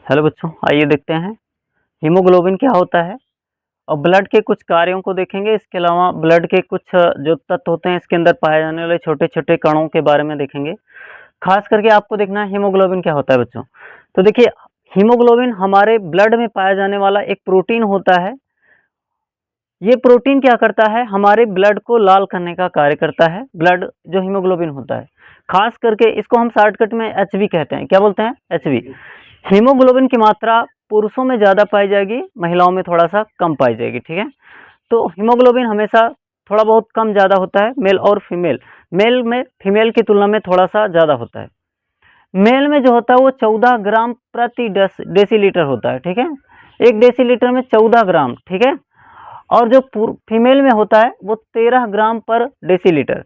Hello बच्चों, आइए देखते हैं हीमोग्लोबिन क्या होता है और ब्लड के कुछ कार्यों को देखेंगे। इसके अलावा ब्लड के कुछ जो तत्व होते हैं इसके अंदर पाए जाने वाले छोटे-छोटे कणों के बारे में देखेंगे। खास करके आपको देखना है हीमोग्लोबिन क्या होता है बच्चों। तो देखिए, हीमोग्लोबिन हमारे ब्लड में पाया जाने वाला एक प्रोटीन होता है। ये प्रोटीन क्या करता है, हमारे ब्लड को लाल करने का कार्य करता है। ब्लड जो हीमोग्लोबिन होता है, खास करके इसको हम शॉर्टकट में एचबी कहते हैं। क्या बोलते हैं? एचबी। हीमोग्लोबिन की मात्रा पुरुषों में ज़्यादा पाई जाएगी, महिलाओं में थोड़ा सा कम पाई जाएगी। ठीक है, तो हीमोग्लोबिन हमेशा थोड़ा बहुत कम ज़्यादा होता है, मेल और फीमेल। मेल में फीमेल की तुलना में थोड़ा सा ज़्यादा होता है। मेल में जो होता है वो 14 ग्राम प्रति डेसीलीटर होता है। ठीक है, 1 डेसीलीटर में 14 ग्राम। ठीक है, और जो फीमेल में होता है वो 13 ग्राम पर डेसीलीटर।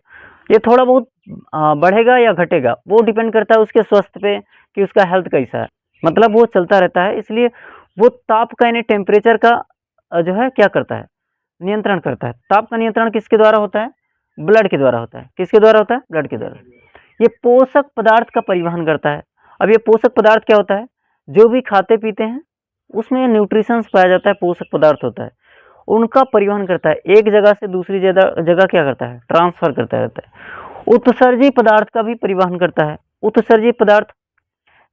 ये थोड़ा बहुत बढ़ेगा या घटेगा, वो डिपेंड करता है उसके स्वास्थ्य पे कि उसका हेल्थ कैसा है। मतलब वो चलता रहता है, इसलिए वो ताप का यानी टेम्परेचर का जो है क्या करता है, नियंत्रण करता है। ताप का नियंत्रण किसके द्वारा होता है? ब्लड के द्वारा होता है। किसके द्वारा होता है? ब्लड के द्वारा। ये पोषक पदार्थ का परिवहन करता है। अब ये पोषक पदार्थ क्या होता है? जो भी खाते पीते हैं उसमें न्यूट्रिशंस पाया जाता है, पोषक पदार्थ होता है, उनका परिवहन करता है। एक जगह से दूसरी जगह क्या करता है? ट्रांसफर करता रहता है। उत्सर्जी पदार्थ का भी परिवहन करता है। उत्सर्जी पदार्थ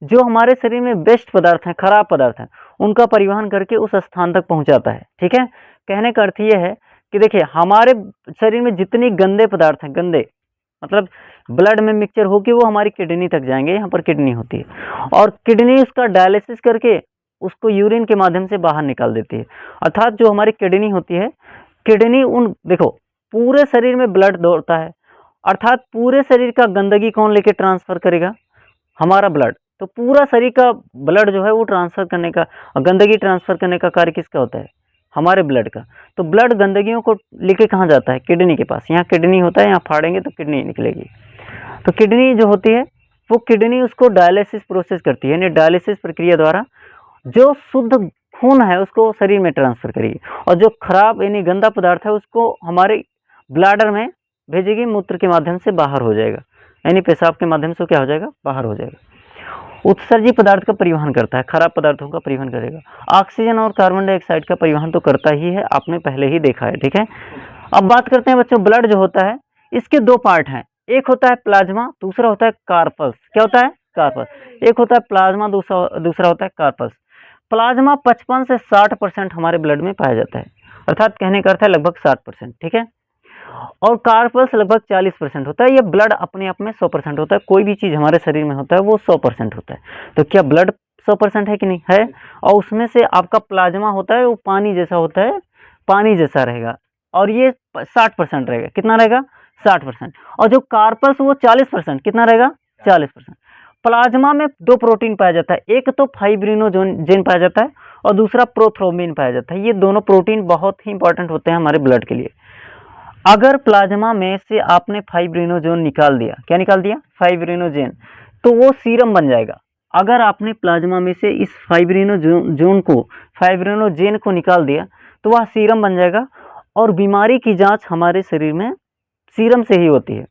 जो हमारे शरीर में बेस्ट पदार्थ हैं, खराब पदार्थ हैं, उनका परिवहन करके उस स्थान तक पहुंचाता है। ठीक है, कहने का अर्थ यह है कि देखिए, हमारे शरीर में जितनी गंदे पदार्थ हैं, गंदे मतलब ब्लड में मिक्सचर होकर वो हमारी किडनी तक जाएंगे। यहाँ पर किडनी होती है और किडनी उसका डायलिसिस करके उसको यूरिन के माध्यम से बाहर निकाल देती है। अर्थात जो हमारी किडनी होती है, किडनी उन देखो, पूरे शरीर में ब्लड दौड़ता है, अर्थात पूरे शरीर का गंदगी कौन लेके ट्रांसफर करेगा? हमारा ब्लड। तो पूरा शरीर का ब्लड जो है वो ट्रांसफर करने का, गंदगी ट्रांसफर करने का कार्य किसका होता है? हमारे ब्लड का। तो ब्लड गंदगियों को लेके कहाँ जाता है? किडनी के पास। यहाँ किडनी होता है, यहाँ फाड़ेंगे तो किडनी निकलेगी। तो किडनी जो होती है वो किडनी उसको डायलिसिस प्रोसेस करती है, यानी डायलिसिस प्रक्रिया द्वारा जो शुद्ध खून है उसको शरीर में ट्रांसफर करेगी, और जो खराब यानी गंदा पदार्थ है उसको हमारे ब्लैडर में भेजेगी, मूत्र के माध्यम से बाहर हो जाएगा, यानी पेशाब के माध्यम से क्या हो जाएगा? बाहर हो जाएगा। उत्सर्जी पदार्थ का परिवहन करता है, खराब पदार्थों का परिवहन करेगा। ऑक्सीजन और कार्बन डाइऑक्साइड का परिवहन तो करता ही है, आपने पहले ही देखा है। ठीक है, अब बात करते हैं बच्चों, ब्लड जो होता है इसके दो पार्ट हैं। एक होता है प्लाज्मा, दूसरा होता है कार्पस। क्या होता है? कार्पस। एक होता है प्लाज्मा, दूसरा होता है कार्पस। प्लाज्मा 55 से 60% हमारे ब्लड में पाया जाता है, अर्थात कहने का अर्थ है लगभग 60%। ठीक है, और कार्पस लगभग 40% होता है। ये ब्लड अपने आप में 100% होता है। कोई भी चीज हमारे शरीर में होता है वो 100% होता है। तो क्या ब्लड 100% है कि नहीं है? और उसमें से आपका प्लाज्मा होता है वो पानी जैसा होता है, पानी जैसा रहेगा, और ये 60% रहेगा। कितना रहेगा? 60%। और जो कार्पस वो 40%, कितना रहेगा? 40%। प्लाज्मा में दो प्रोटीन पाया जाता है, एक तो फाइब्रिनोजेन पाया जाता है और दूसरा प्रोथ्रोम्बिन पाया जाता है। ये दोनों प्रोटीन बहुत ही इंपॉर्टेंट होते हैं हमारे ब्लड के लिए। अगर प्लाज्मा में से आपने फाइब्रिनोजेन निकाल दिया, क्या निकाल दिया? फाइब्रिनोजेन, तो वो सीरम बन जाएगा। अगर आपने प्लाज्मा में से इस फाइब्रिनोजेन को निकाल दिया तो वह सीरम बन जाएगा। और बीमारी की जांच हमारे शरीर में सीरम से ही होती है।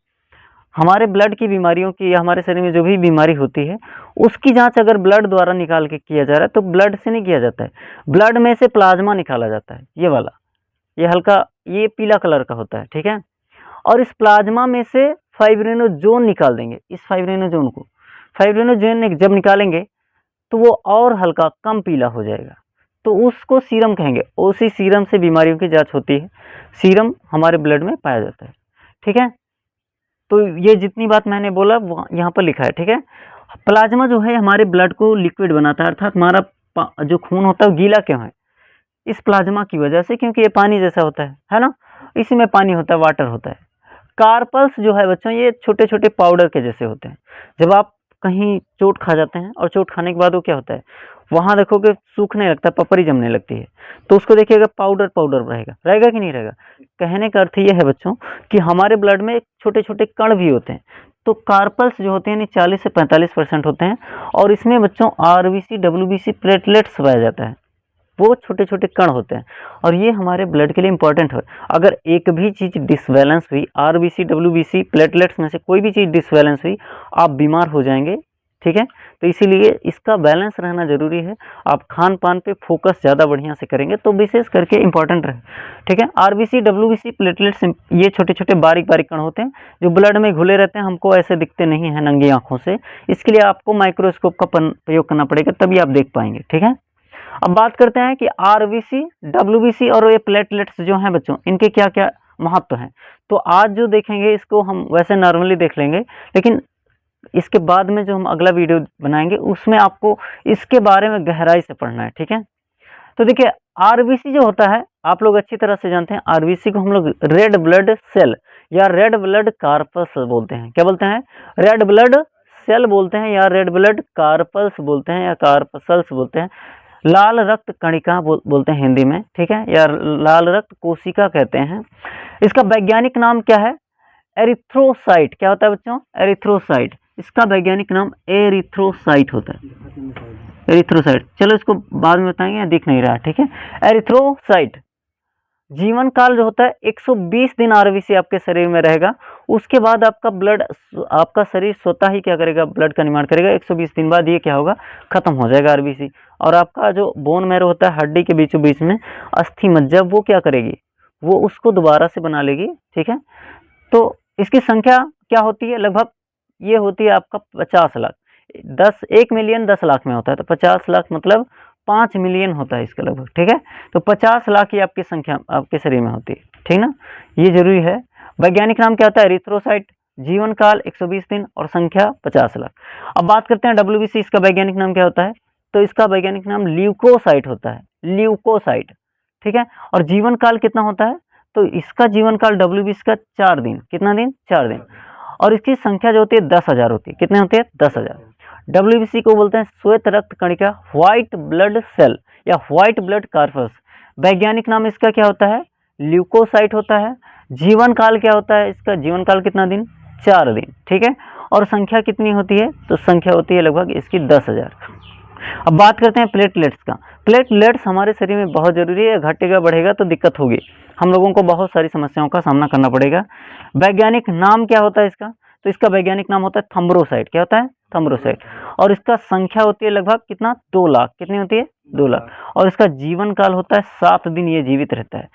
हमारे ब्लड की बीमारियों की या हमारे शरीर में जो भी बीमारी होती है उसकी जांच अगर ब्लड द्वारा निकाल के किया जा रहा है तो ब्लड से नहीं किया जाता है, ब्लड में से प्लाज्मा निकाला जाता है। ये वाला, ये हल्का, ये पीला कलर का होता है। ठीक है, और इस प्लाज्मा में से फाइब्रिनोजेन निकाल देंगे। इस फाइब्रिनोजेन जब निकालेंगे तो वो और हल्का कम पीला हो जाएगा, तो उसको सीरम कहेंगे। उसी सीरम से बीमारियों की जांच होती है, सीरम हमारे ब्लड में पाया जाता है। ठीक है, तो ये जितनी बात मैंने बोला वो यहाँ पर लिखा है। ठीक है, प्लाज्मा जो है हमारे ब्लड को लिक्विड बनाता है, अर्थात हमारा जो खून होता है वो गीला क्यों है? इस प्लाज्मा की वजह से, क्योंकि ये पानी जैसा होता है ना, इसी में पानी होता है, वाटर होता है। कार्पल्स जो है बच्चों ये छोटे छोटे पाउडर के जैसे होते हैं। जब आप कहीं चोट खा जाते हैं और चोट खाने के बाद वो क्या होता है, वहां देखोगे सूखने लगता है, पपड़ी जमने लगती है, तो उसको देखिएगा पाउडर पाउडर रहेगा, रहेगा कि नहीं रहेगा? कहने का अर्थ ये है बच्चों कि हमारे ब्लड में छोटे छोटे कण भी होते हैं। तो कार्पल्स जो होते हैं 40 से 45% होते हैं, और इसमें बच्चों आरबीसी डब्ल्यूबीसी प्लेटलेट्स पाया जाता है। वो छोटे छोटे कण होते हैं और ये हमारे ब्लड के लिए इंपॉर्टेंट है। अगर एक भी चीज डिसबैलेंस हुई, आरबीसी डब्ल्यूबीसी प्लेटलेट्स में से कोई भी चीज डिसबैलेंस हुई, आप बीमार हो जाएंगे, ठीक है। तो इसीलिए इसका बैलेंस रहना ज़रूरी है। आप खान-पान पे फ़ोकस ज़्यादा बढ़िया से करेंगे तो विशेष करके इम्पोर्टेंट रहे, ठीक है। आरबीसी, डब्ल्यूबीसी, प्लेटलेट्स ये छोटे-छोटे बारीक-बारीक कण होते हैं जो ब्लड में घुले रहते हैं, हमको ऐसे दिखते नहीं हैं नंगी आँखों से। इसके लिए आपको माइक्रोस्कोप का प्रयोग करना पड़ेगा, तभी आप देख पाएँगे, ठीक है। अब बात करते हैं कि आरबीसी, डब्ल्यूबीसी और ये प्लेटलेट्स जो हैं बच्चों, इनके क्या-क्या महत्व हैं। तो आज जो देखेंगे इसको हम वैसे नॉर्मली देख लेंगे, लेकिन इसके बाद में जो हम अगला वीडियो बनाएँगे उसमें आपको इसके बारे में गहराई से पढ़ना है, ठीक है। तो देखिए आरबीसी जो होता है, आप लोग अच्छी तरह से जानते हैं, आरबीसी को हम लोग रेड ब्लड सेल या रेड ब्लड कार्पस बोलते हैं। क्या बोलते हैं? रेड ब्लड सेल बोलते हैं या रेड ब्लड कार्पल्स बोलते हैं या कार्पसल्स बोलते हैं। लाल रक्त कणिका बोलते हैं हिंदी में, ठीक है, या लाल रक्त कोशिका कहते हैं। इसका वैज्ञानिक नाम क्या है? एरिथ्रोसाइट। क्या होता है बच्चों? एरिथ्रोसाइट। इसका वैज्ञानिक नाम एरिथ्रोसाइट होता है। एरिथ्रोसाइट, चलो इसको बाद में बताएंगे, दिख नहीं रहा, ठीक है। एरिथ्रोसाइट जीवन काल जो होता है 120 दिन आरबीसी आपके शरीर में रहेगा। उसके बाद आपका शरीर स्वतः ही क्या करेगा? ब्लड का निर्माण करेगा। 120 दिन बाद ये क्या होगा? खत्म हो जाएगा आरबीसी। और आपका जो बोन मैरो होता है, हड्डी के बीचों बीच में अस्थि मज्जा, वो क्या करेगी? वो उसको दोबारा से बना लेगी, ठीक है। तो इसकी संख्या क्या होती है? लगभग ये होती है आपका 50 लाख। 1 मिलियन 10 लाख में होता है, तो 50 लाख मतलब 5 मिलियन होता है इसका लगभग, ठीक है। तो 50 लाख की आपकी संख्या आपके शरीर में होती है, ठीक ना। ये जरूरी है। वैज्ञानिक नाम क्या होता है? एरिथ्रोसाइट। जीवन काल 120 दिन और संख्या 50 लाख। अब बात करते हैं डब्ल्यूबीसी, इसका वैज्ञानिक नाम क्या होता है? तो इसका वैज्ञानिक नाम ल्यूकोसाइट होता है, ल्यूकोसाइट, ठीक है। और जीवन काल कितना होता है? तो इसका जीवन काल डब्ल्यूबीसी का 4 दिन। कितना दिन? 4 दिन। और इसकी संख्या जो होती है 10,000 होती है। कितने होते हैं? 10,000। डब्ल्यूबीसी को बोलते हैं श्वेत रक्त कणिका, व्हाइट ब्लड सेल या व्हाइट ब्लड कार्पस। वैज्ञानिक नाम इसका क्या होता है? ल्यूकोसाइट होता है। जीवन काल क्या होता है इसका? जीवन काल कितना दिन? 4 दिन, ठीक है। और संख्या कितनी होती है? तो संख्या होती है लगभग इसकी 10,000। अब बात करते हैं प्लेटलेट्स का। प्लेटलेट्स हमारे शरीर में बहुत जरूरी है। घटेगा बढ़ेगा तो दिक्कत होगी, हम लोगों को बहुत सारी समस्याओं का सामना करना पड़ेगा। वैज्ञानिक नाम क्या होता है इसका? तो इसका वैज्ञानिक नाम होता है थ्रोम्बोसाइट। क्या होता है? थ्रोम्बोसाइट। और इसका संख्या होती है लगभग कितना? 2 लाख। कितनी होती है? 2 लाख। और इसका जीवन काल होता है 7 दिन, ये जीवित रहता है।